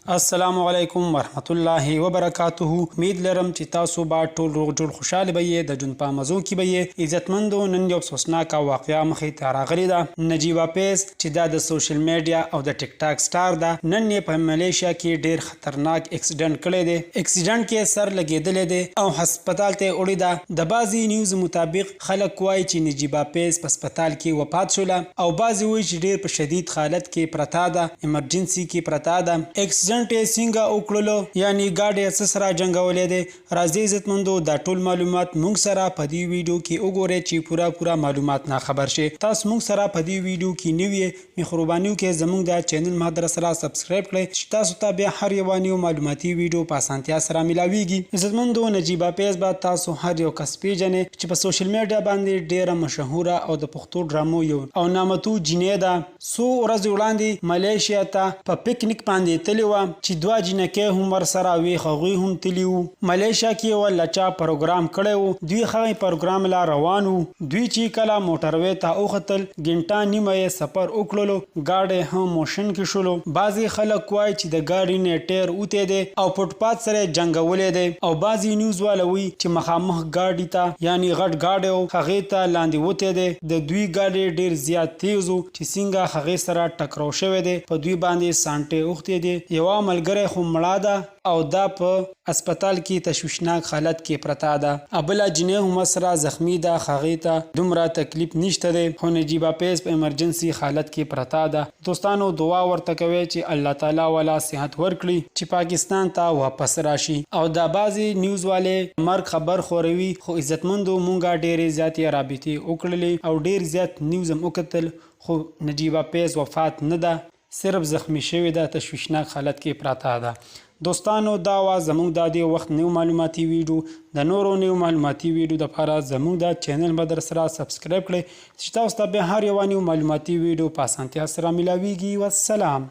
السلام علیکم ورحمت الله وبرکاته. امید لرم چې تاسو به ټول روغ جوړ خوشاله به یې، د ژوند په مزو کې به یې. عزتمندو، نن یو افسوسناکه واقعه مخې ته راغلې ده. نجیبه پیز چې دا د سوشل میډیا او د ټیک ټاک سټار ده، نن یې په ملیشیا کې ډیر خطرناک اکسیډنټ کړی دی. اکسیډنټ کې سر لګېدلی دی او هسپتال ته وړې ده. د بعضې نیوز مطابق خلک وایي چې نجیبه پیز په هسپتال کې وفات شوله او بعضې وایي چې ډیر په شدید حالت کې پرته ده، ایمرجنسي کې پرته ده. اکسیډنټ یې څنګه وکړلو، یعنی ګاډ یې څه سره جنګولی دی. راځئ عزتمندو، دا ټول معلومات موږ سره په دې ویډیو کې وګورئ چې پوره معلومات نه خبر شي. تاسو موږ سره په دې ویډیو کې نوي یې، مهرباني وکړئ زموږ د چینل مهدره سره سبسکرایب کړئ چې تاسو ته بیا هر یوه نیو معلوماتي ویډیو په اسانتیا سره میلاویږي. عزتمندو، نجیبه پیز به تاسو هر یو کس پیژنئ چې په سوشل میډیا باندې ډیره مشهوره او د پښتو ډرامو یو او نامتو جینۍ ده. څو ورځې وړاندې ملیشیا ته په پکنیک باندې تللې وه چې دوه جینکې هم ورسره وي، هغوی هم تللي وو. ملیشیا کې یوه لچا پروګرام کړی وو، دوی هغې پروګرام لا روان وو. دوی چې کله موټروی ته وختل، ګنټه نیمه یې سفر وکړلو، ګاډی هم موشن کې شولو. بعضې خلک وایي چې د ګاډي نه ټیر اوتی دی او فوټپات سره یې جنګولی دی، او بعضې نیوز والا وایي چې مخامخ ګاډي ته، یعنی غټ ګاډی و، هغې ته لاندې وتی دی. د دوی ګاډی ډیر زیات تیز و چې څنګه هغې سره ټکراو شوی دی، په دوی باندې سانټې اوښتې دي. یوه ملګری خو مړه ده او دا په هسپتال کې تشویشناک حالت کې پرته ده. بله جینۍ هم سره زخمی ده، هغې ته دومره تکلیف نشته دی، خو نجیبه پیز په ایمرجنسي حالت کې پرته ده. دوستانو، دعا ورته کوئ چې الله تعالی والا صحت ورکړي چې پاکستان ته واپس راشي. او دا بعضې نیوز والې مرګ خبر خوروي، خو عزتمندو مونږه ډېرې زیاتې رابطې وکړلې او ډېر زیات نیوز هم وکتل، خو نجیبه پیز وفات نه ده، صرف زخمی شوی ده، تشویشناک حالت کې پراته ده. دوستانو، دا وه زموږ د دې وخت نیو معلوماتي ویډیو. د نورو نیو معلوماتي ویډیو دپاره زموږ د چینل به در سره سبسکرایب کړئ چې تاسو ته بیا هر یوه نیو معلوماتي ویډیو په اسانتیا سره میلاویږي. والسلام.